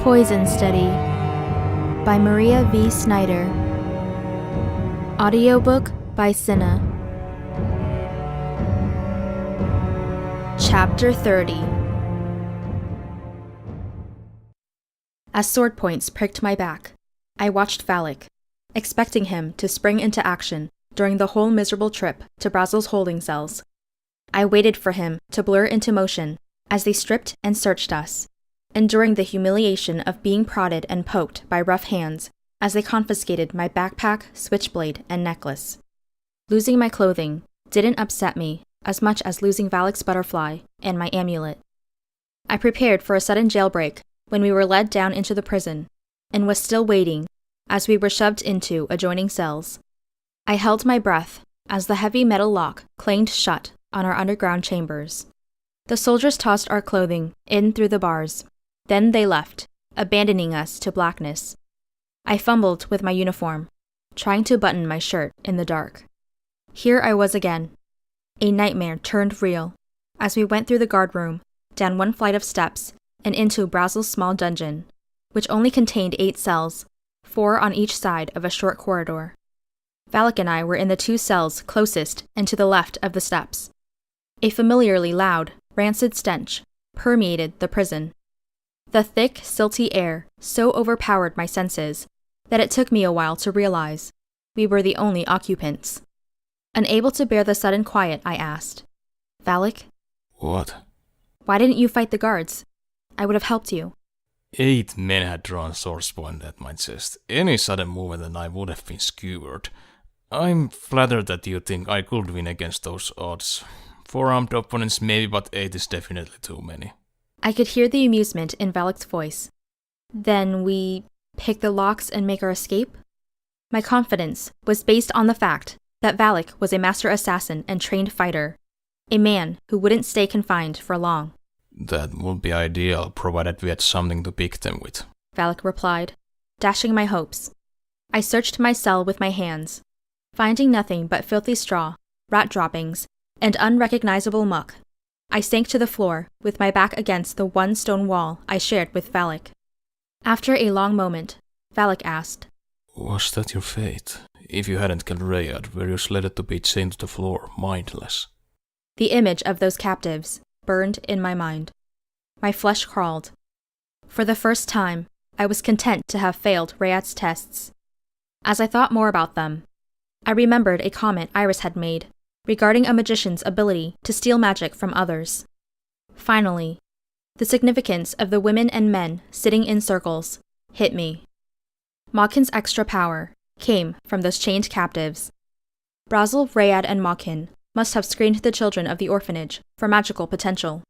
Poison Study by Maria V. Snyder. Audiobook by Cinna. Chapter 30. As sword points pricked my back, I watched Valek, expecting him to spring into action during the whole miserable trip to Brazil's holding cells. I waited for him to blur into motion as they stripped and searched us, enduring the humiliation of being prodded and poked by rough hands as they confiscated my backpack, switchblade, and necklace. Losing my clothing didn't upset me as much as losing Valek's butterfly and my amulet. I prepared for a sudden jailbreak when we were led down into the prison, and was still waiting as we were shoved into adjoining cells. I held my breath as the heavy metal lock clanged shut on our underground chambers. The soldiers tossed our clothing in through the bars. Then they left, abandoning us to blackness. I fumbled with my uniform, trying to button my shirt in the dark. Here I was again. A nightmare turned real as we went through the guard room, down one flight of steps, and into Brazil's small dungeon, which only contained 8 cells, 4 on each side of a short corridor. Valek and I were in the 2 cells closest and to the left of the steps. A familiarly loud, rancid stench permeated the prison. The thick, silty air so overpowered my senses that it took me a while to realize we were the only occupants. Unable to bear the sudden quiet, I asked, "Valek?" What? "Why didn't you fight the guards? I would have helped you." 8 men had drawn swords pointed at my chest. Any sudden movement and I would have been skewered. I'm flattered that you think I could win against those odds. 4 armed opponents maybe, but 8 is definitely too many. I could hear the amusement in Valek's voice. "Then we pick the locks and make our escape?" My confidence was based on the fact that Valek was a master assassin and trained fighter, a man who wouldn't stay confined for long. That would be ideal, provided we had something to pick them with, Valek replied, dashing my hopes. I searched my cell with my hands, finding nothing but filthy straw, rat droppings, and unrecognizable muck. I sank to the floor with my back against the one stone wall I shared with Valek. After a long moment, Valek asked, "Was that your fate? If you hadn't killed Rayad, were you slated to be chained to the floor, mindless?" The image of those captives burned in my mind. My flesh crawled. For the first time, I was content to have failed Rayad's tests. As I thought more about them, I remembered a comment Iris had made regarding a magician's ability to steal magic from others. Finally, the significance of the women and men sitting in circles hit me. Makin's extra power came from those chained captives. Brazil, Rayad, and Makin must have screened the children of the orphanage for magical potential.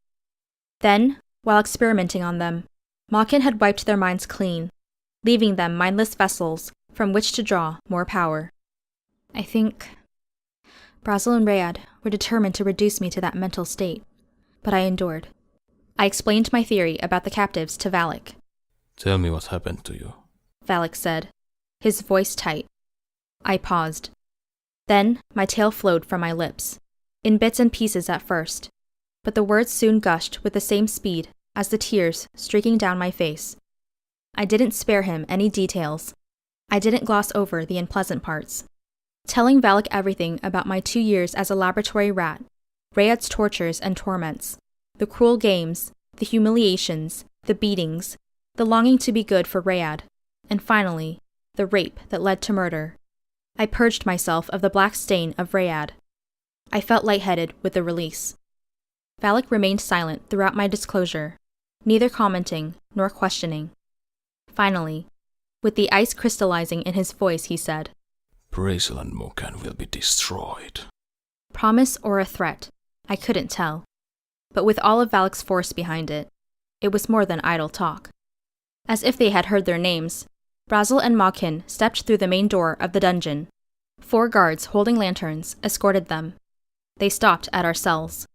Then, while experimenting on them, Makin had wiped their minds clean, leaving them mindless vessels from which to draw more power. I think Brazil and Rayad were determined to reduce me to that mental state, but I endured. I explained my theory about the captives to Valek. "Tell me what happened to you," Valek said, his voice tight. I paused. Then my tale flowed from my lips, in bits and pieces at first, but the words soon gushed with the same speed as the tears streaking down my face. I didn't spare him any details. I didn't gloss over the unpleasant parts. Telling Valek everything about my 2 years as a laboratory rat, Rayad's tortures and torments, the cruel games, the humiliations, the beatings, the longing to be good for Rayad, and finally, the rape that led to murder. I purged myself of the black stain of Rayad. I felt lightheaded with the release. Valek remained silent throughout my disclosure, neither commenting nor questioning. Finally, with the ice crystallizing in his voice, he said, "Brazil and Mokan will be destroyed." Promise or a threat, I couldn't tell. But with all of Valek's force behind it, it was more than idle talk. As if they had heard their names, Brazil and Makin stepped through the main door of the dungeon. 4 guards holding lanterns escorted them. They stopped at our cells.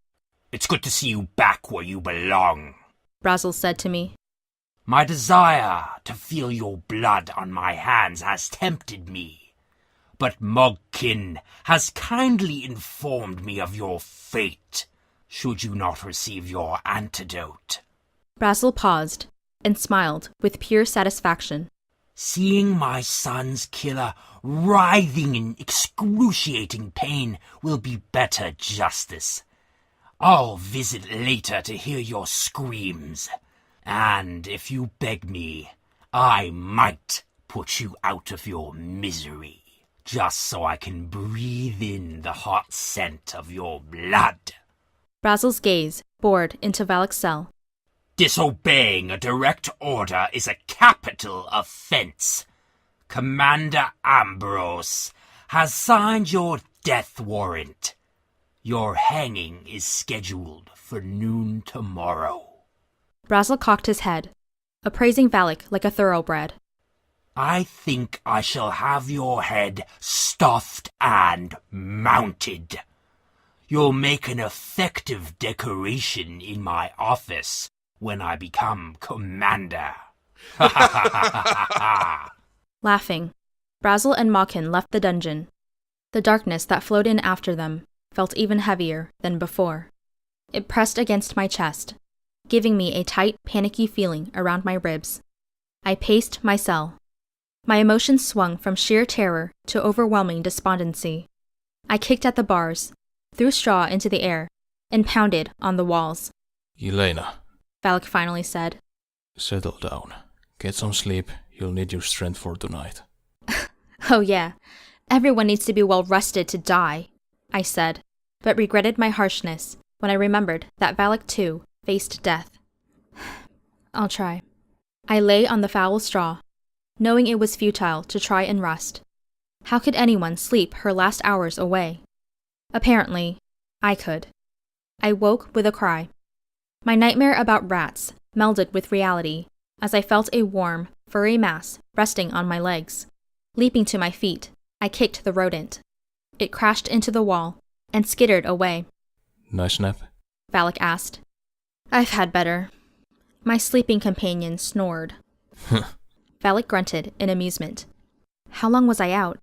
"It's good to see you back where you belong," Brazil said to me. "My desire to feel your blood on my hands has tempted me. But Mogkin has kindly informed me of your fate, should you not receive your antidote." Brazil paused, and smiled with pure satisfaction. Seeing my son's killer writhing in excruciating pain will be better justice. I'll visit later to hear your screams. And if you beg me, I might put you out of your misery, just so I can breathe in the hot scent of your blood. Brazil's gaze bored into Valek's cell. Disobeying a direct order is a capital offense. Commander Ambrose has signed your death warrant. Your hanging is scheduled for noon tomorrow. Brazil cocked his head, appraising Valek like a thoroughbred. I think I shall have your head stuffed and mounted. You'll make an effective decoration in my office when I become commander. Laughing, Brazil and Mawkin left the dungeon. The darkness that flowed in after them felt even heavier than before. It pressed against my chest, giving me a tight, panicky feeling around my ribs. I paced my cell. My emotions swung from sheer terror to overwhelming despondency. I kicked at the bars, threw straw into the air, and pounded on the walls. Yelena, Valek finally said. Settle down. Get some sleep. You'll need your strength for tonight. Oh yeah, everyone needs to be well rested to die, I said, but regretted my harshness when I remembered that Valek too faced death. I'll try. I lay on the foul straw, knowing it was futile to try and rest. How could anyone sleep her last hours away? Apparently, I could. I woke with a cry. My nightmare about rats melded with reality as I felt a warm, furry mass resting on my legs. Leaping to my feet, I kicked the rodent. It crashed into the wall and skittered away. Nice nap? Valek asked. I've had better. My sleeping companion snored. Valek grunted in amusement. How long was I out?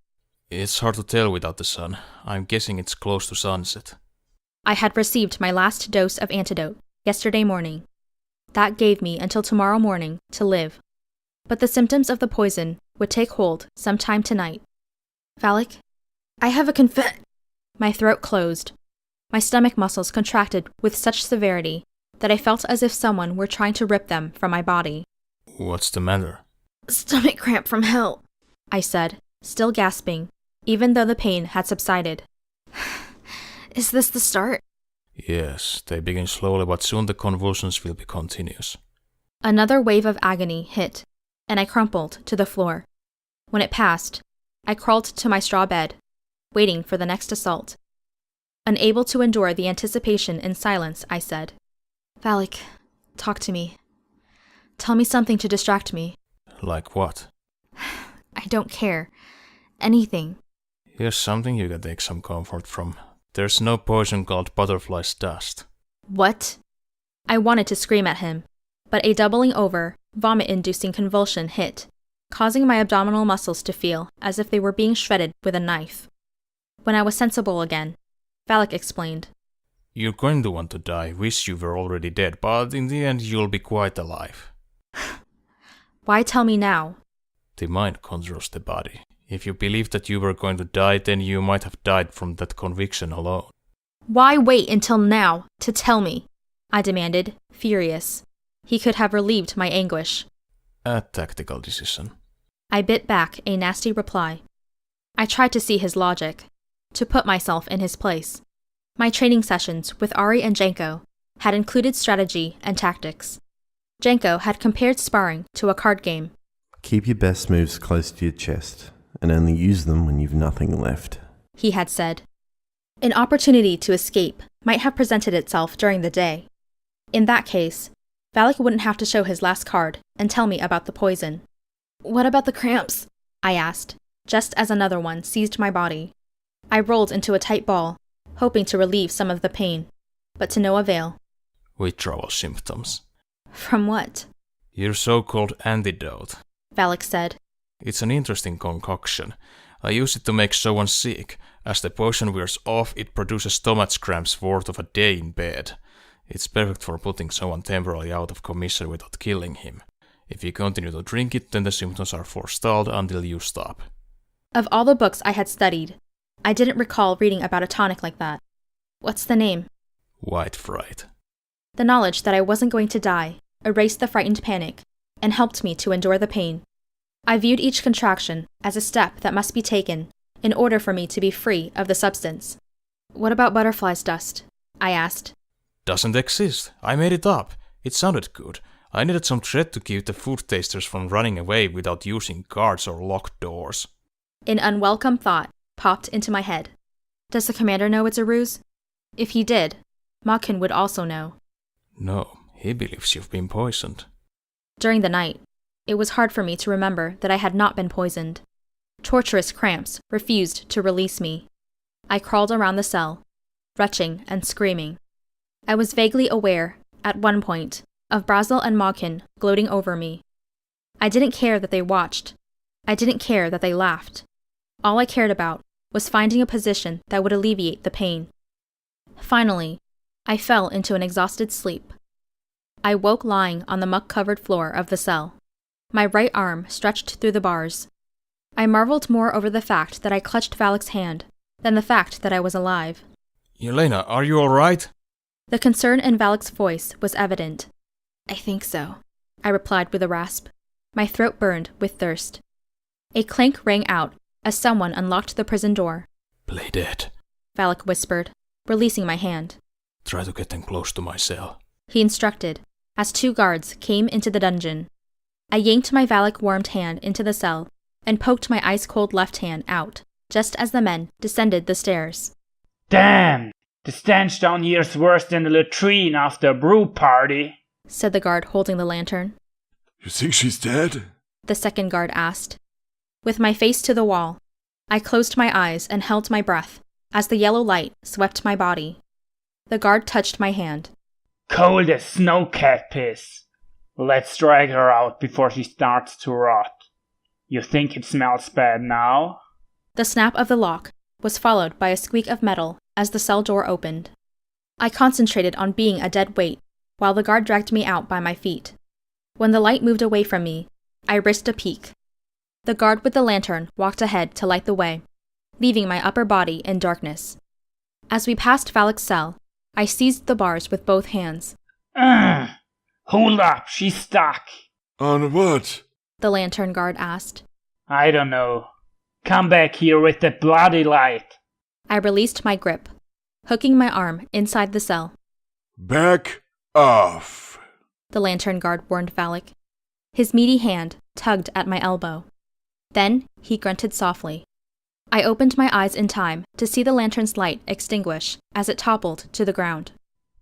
It's hard to tell without the sun. I'm guessing it's close to sunset. I had received my last dose of antidote yesterday morning. That gave me until tomorrow morning to live. But the symptoms of the poison would take hold sometime tonight. Valek, I have a My throat closed. My stomach muscles contracted with such severity that I felt as if someone were trying to rip them from my body. What's the matter? Stomach cramp from hell, I said, still gasping, even though the pain had subsided. Is this the start? Yes, they begin slowly, but soon the convulsions will be continuous. Another wave of agony hit, and I crumpled to the floor. When it passed, I crawled to my straw bed, waiting for the next assault. Unable to endure the anticipation in silence, I said, Valek, talk to me. Tell me something to distract me. Like what? I don't care. Anything. Here's something you can take some comfort from. There's no poison called butterfly's dust. What? I wanted to scream at him, but a doubling over, vomit-inducing convulsion hit, causing my abdominal muscles to feel as if they were being shredded with a knife. When I was sensible again, Valek explained. You're going to want to die, wish you were already dead, but in the end you'll be quite alive. Why tell me now? The mind controls the body. If you believed that you were going to die, then you might have died from that conviction alone. Why wait until now to tell me? I demanded, furious. He could have relieved my anguish. A tactical decision. I bit back a nasty reply. I tried to see his logic, to put myself in his place. My training sessions with Ari and Janco had included strategy and tactics. Janco had compared sparring to a card game. Keep your best moves close to your chest, and only use them when you've nothing left, he had said. An opportunity to escape might have presented itself during the day. In that case, Valek wouldn't have to show his last card and tell me about the poison. What about the cramps? I asked, just as another one seized my body. I rolled into a tight ball, hoping to relieve some of the pain, but to no avail. Withdrawal symptoms. From what? Your so-called antidote, Valek said. It's an interesting concoction. I use it to make someone sick. As the potion wears off, it produces stomach cramps worth of a day in bed. It's perfect for putting someone temporarily out of commission without killing him. If you continue to drink it, then the symptoms are forestalled until you stop. Of all the books I had studied, I didn't recall reading about a tonic like that. What's the name? White fright. The knowledge that I wasn't going to die erased the frightened panic and helped me to endure the pain. I viewed each contraction as a step that must be taken in order for me to be free of the substance. What about butterfly's dust? I asked. Doesn't exist. I made it up. It sounded good. I needed some threat to keep the food tasters from running away without using guards or locked doors. An unwelcome thought popped into my head. Does the commander know it's a ruse? If he did, Makin would also know. No, he believes you've been poisoned. During the night, it was hard for me to remember that I had not been poisoned. Torturous cramps refused to release me. I crawled around the cell, retching and screaming. I was vaguely aware, at one point, of Brazel and Makin gloating over me. I didn't care that they watched. I didn't care that they laughed. All I cared about was finding a position that would alleviate the pain. Finally, I fell into an exhausted sleep. I woke lying on the muck-covered floor of the cell, my right arm stretched through the bars. I marveled more over the fact that I clutched Valek's hand than the fact that I was alive. Yelena, are you alright? The concern in Valek's voice was evident. I think so, I replied with a rasp. My throat burned with thirst. A clank rang out as someone unlocked the prison door. Play dead, Valek whispered, releasing my hand. Try to get them close to my cell, he instructed, as 2 guards came into the dungeon. I yanked my Valek-warmed hand into the cell and poked my ice-cold left hand out, just as the men descended the stairs. Damn! The stench down here's worse than the latrine after a brew party, said the guard holding the lantern. You think she's dead? The second guard asked. With my face to the wall, I closed my eyes and held my breath as the yellow light swept my body. The guard touched my hand. Cold as snowcat piss. Let's drag her out before she starts to rot. You think it smells bad now? The snap of the lock was followed by a squeak of metal as the cell door opened. I concentrated on being a dead weight while the guard dragged me out by my feet. When the light moved away from me, I risked a peek. The guard with the lantern walked ahead to light the way, leaving my upper body in darkness. As we passed Valek's cell, I seized the bars with both hands. Hold up, she's stuck. On what? The lantern guard asked. I don't know. Come back here with that bloody light. I released my grip, hooking my arm inside the cell. Back off, the lantern guard warned Valek. His meaty hand tugged at my elbow. Then he grunted softly. I opened my eyes in time to see the lantern's light extinguish as it toppled to the ground.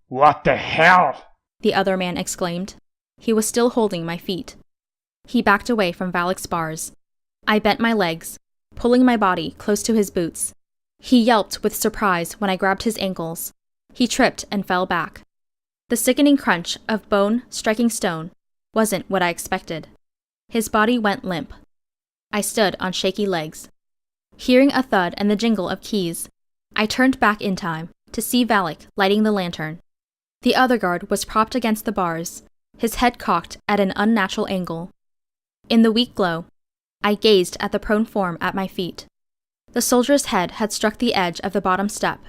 What the hell? The other man exclaimed. He was still holding my feet. He backed away from Valek's bars. I bent my legs, pulling my body close to his boots. He yelped with surprise when I grabbed his ankles. He tripped and fell back. The sickening crunch of bone striking stone wasn't what I expected. His body went limp. I stood on shaky legs. Hearing a thud and the jingle of keys, I turned back in time to see Valek lighting the lantern. The other guard was propped against the bars, his head cocked at an unnatural angle. In the weak glow, I gazed at the prone form at my feet. The soldier's head had struck the edge of the bottom step.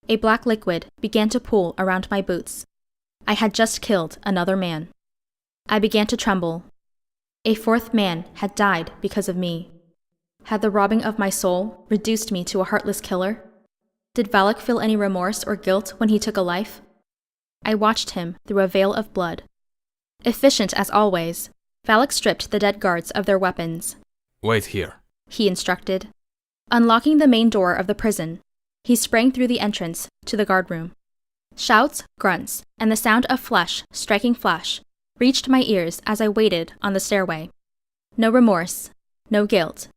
A black liquid began to pool around my boots. I had just killed another man. I began to tremble. A 4th man had died because of me. Had the robbing of my soul reduced me to a heartless killer? Did Valek feel any remorse or guilt when he took a life? I watched him through a veil of blood. Efficient as always, Valek stripped the dead guards of their weapons. Wait here, he instructed. Unlocking the main door of the prison, he sprang through the entrance to the guardroom. Shouts, grunts, and the sound of flesh striking flesh reached my ears as I waited on the stairway. No remorse, no guilt.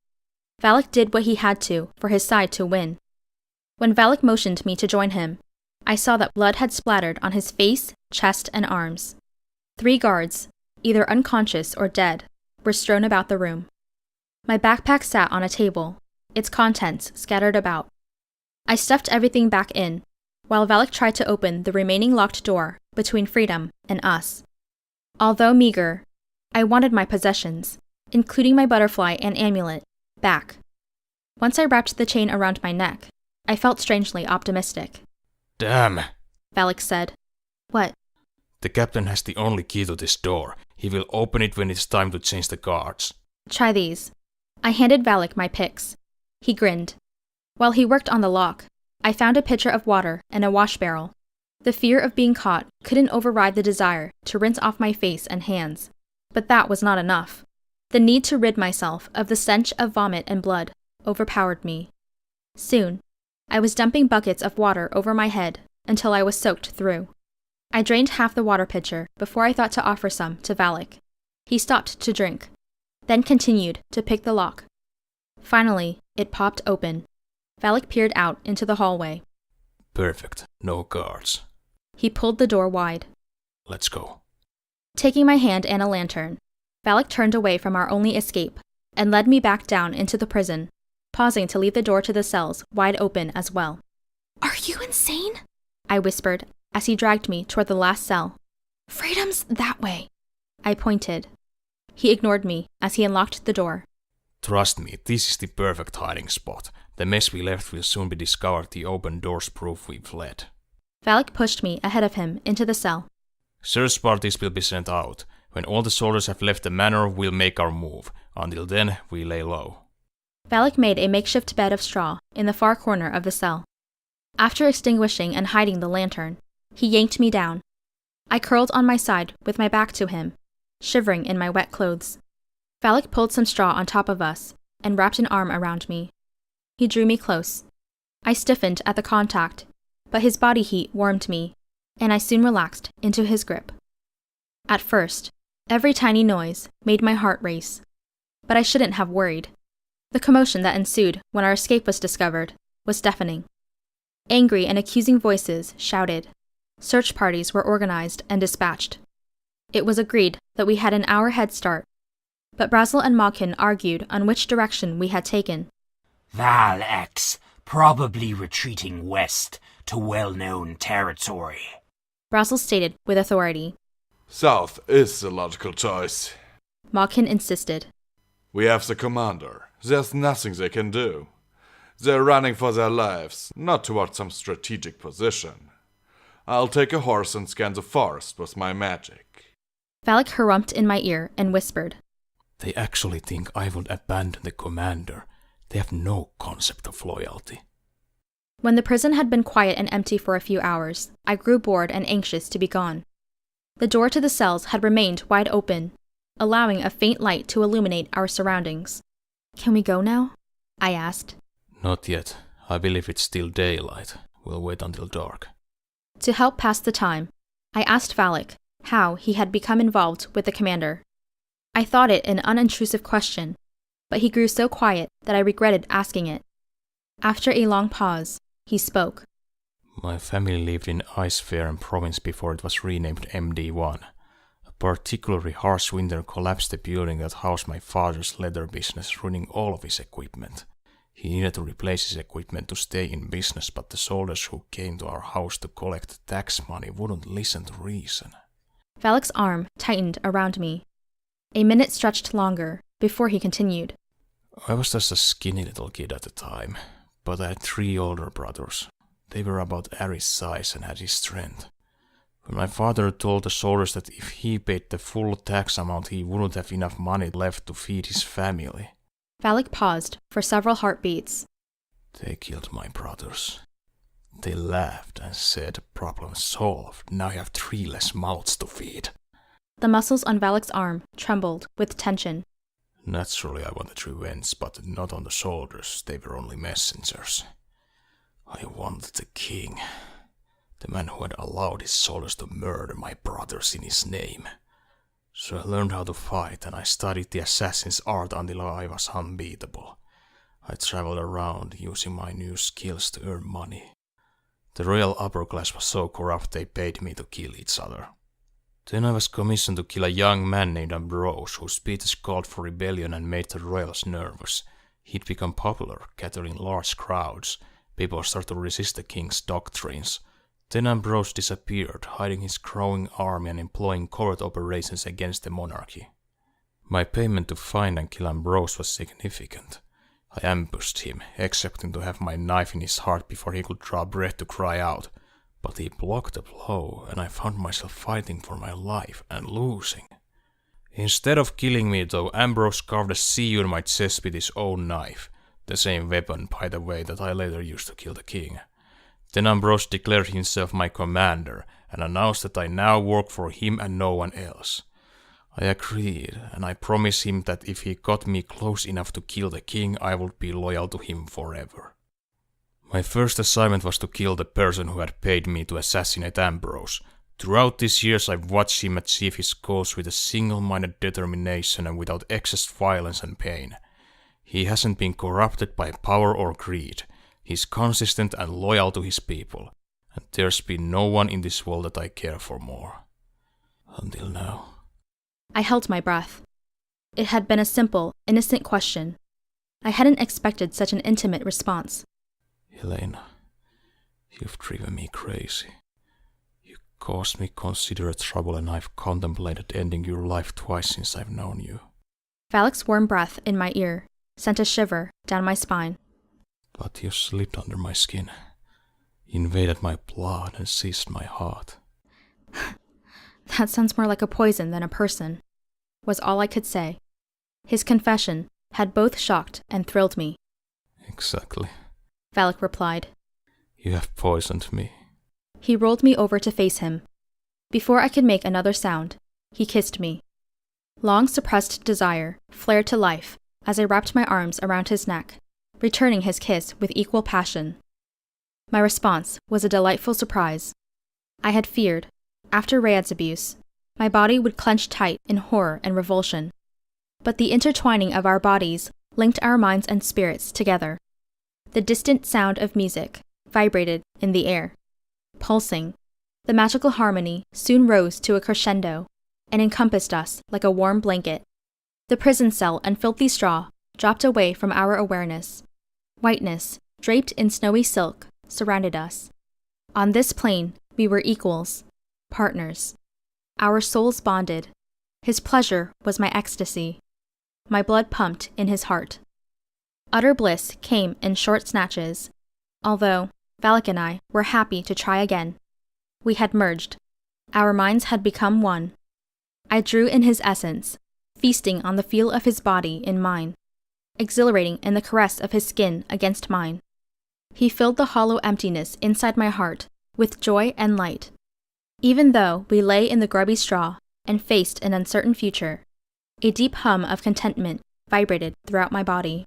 Valek did what he had to for his side to win. When Valek motioned me to join him, I saw that blood had splattered on his face, chest, and arms. 3 guards, either unconscious or dead, were strewn about the room. My backpack sat on a table, its contents scattered about. I stuffed everything back in, while Valek tried to open the remaining locked door between freedom and us. Although meager, I wanted my possessions, including my butterfly and amulet, back. Once I wrapped the chain around my neck, I felt strangely optimistic. Damn! Valek said. What? The captain has the only key to this door. He will open it when it's time to change the guards. Try these. I handed Valek my picks. He grinned. While he worked on the lock, I found a pitcher of water and a wash barrel. The fear of being caught couldn't override the desire to rinse off my face and hands. But that was not enough. The need to rid myself of the stench of vomit and blood overpowered me. Soon, I was dumping buckets of water over my head until I was soaked through. I drained half the water pitcher before I thought to offer some to Valek. He stopped to drink, then continued to pick the lock. Finally, it popped open. Valek peered out into the hallway. Perfect. No guards. He pulled the door wide. Let's go. Taking my hand and a lantern, Valek turned away from our only escape and led me back down into the prison, pausing to leave the door to the cells wide open as well. Are you insane? I whispered as he dragged me toward the last cell. Freedom's that way. I pointed. He ignored me as he unlocked the door. Trust me, this is the perfect hiding spot. The mess we left will soon be discovered. The open doors prove we fled. Valek pushed me ahead of him into the cell. Search parties will be sent out. When all the soldiers have left the manor, we'll make our move. Until then, we lay low. Valek made a makeshift bed of straw in the far corner of the cell. After extinguishing and hiding the lantern, he yanked me down. I curled on my side with my back to him, shivering in my wet clothes. Valek pulled some straw on top of us and wrapped an arm around me. He drew me close. I stiffened at the contact, but his body heat warmed me, and I soon relaxed into his grip. At first, every tiny noise made my heart race, but I shouldn't have worried. The commotion that ensued when our escape was discovered was deafening. Angry and accusing voices shouted. Search parties were organized and dispatched. It was agreed that we had an hour head start, but Brazel and Malkin argued on which direction we had taken. Valek's probably retreating west to well-known territory, Brazel stated with authority. South is the logical choice. Malkin insisted. We have the commander. There's nothing they can do. They're running for their lives, not towards some strategic position. I'll take a horse and scan the forest with my magic. Valek harumphed in my ear and whispered. They actually think I would abandon the commander. They have no concept of loyalty. When the prison had been quiet and empty for a few hours, I grew bored and anxious to be gone. The door to the cells had remained wide open, allowing a faint light to illuminate our surroundings. Can we go now? I asked. Not yet. I believe it's still daylight. We'll wait until dark. To help pass the time, I asked Valek how he had become involved with the commander. I thought it an unintrusive question, but he grew so quiet that I regretted asking it. After a long pause, he spoke. My family lived in Icefair province before it was renamed MD1. A particularly harsh winter collapsed the building that housed my father's leather business, ruining all of his equipment. He needed to replace his equipment to stay in business, but the soldiers who came to our house to collect tax money wouldn't listen to reason. Valek's arm tightened around me. A minute stretched longer before he continued. I was just a skinny little kid at the time, but I had 3 older brothers. They were about Ari's size and had his strength. When my father told the soldiers that if he paid the full tax amount, he wouldn't have enough money left to feed his family. Valek paused for several heartbeats. They killed my brothers. They laughed and said, "Problem solved. Now you have 3 less mouths to feed." The muscles on Valek's arm trembled with tension. Naturally, I wanted revenge, but not on the soldiers. They were only messengers. I wanted the king, the man who had allowed his soldiers to murder my brothers in his name. So I learned how to fight, and I studied the assassin's art until I was unbeatable. I traveled around using my new skills to earn money. The royal upper class was so corrupt they paid me to kill each other. Then I was commissioned to kill a young man named Ambrose, whose speeches called for rebellion and made the royals nervous. He'd become popular, gathering large crowds. People started to resist the king's doctrines. Then Ambrose disappeared, hiding his growing army and employing covert operations against the monarchy. My payment to find and kill Ambrose was significant. I ambushed him, expecting to have my knife in his heart before he could draw breath to cry out. But he blocked the blow, and I found myself fighting for my life and losing. Instead of killing me though, Ambrose carved a C on my chest with his own knife. The same weapon, by the way, that I later used to kill the king. Then Ambrose declared himself my commander, and announced that I now work for him and no one else. I agreed, and I promised him that if he got me close enough to kill the king, I would be loyal to him forever. My first assignment was to kill the person who had paid me to assassinate Ambrose. Throughout these years I've watched him achieve his goals with a single-minded determination and without excess violence and pain. He hasn't been corrupted by power or greed. He's consistent and loyal to his people, and there's been no one in this world that I care for more. Until now. I held my breath. It had been a simple, innocent question. I hadn't expected such an intimate response. Yelena, you've driven me crazy. You caused me considerate trouble, and I've contemplated ending your life twice since I've known you. Valek's warm breath in my ear sent a shiver down my spine. But you slipped under my skin, invaded my blood, and seized my heart. That sounds more like a poison than a person, was all I could say. His confession had both shocked and thrilled me. Exactly, Valek replied. You have poisoned me. He rolled me over to face him. Before I could make another sound, he kissed me. Long suppressed desire flared to life as I wrapped my arms around his neck, returning his kiss with equal passion. My response was a delightful surprise. I had feared, after Rayad's abuse, my body would clench tight in horror and revulsion. But the intertwining of our bodies linked our minds and spirits together. The distant sound of music vibrated in the air. Pulsing, the magical harmony soon rose to a crescendo and encompassed us like a warm blanket. The prison cell and filthy straw dropped away from our awareness. Whiteness, draped in snowy silk, surrounded us. On this plane, we were equals, partners. Our souls bonded. His pleasure was my ecstasy. My blood pumped in his heart. Utter bliss came in short snatches, although Valek and I were happy to try again. We had merged. Our minds had become one. I drew in his essence, feasting on the feel of his body in mine, exhilarating in the caress of his skin against mine. He filled the hollow emptiness inside my heart with joy and light. Even though we lay in the grubby straw and faced an uncertain future, a deep hum of contentment vibrated throughout my body.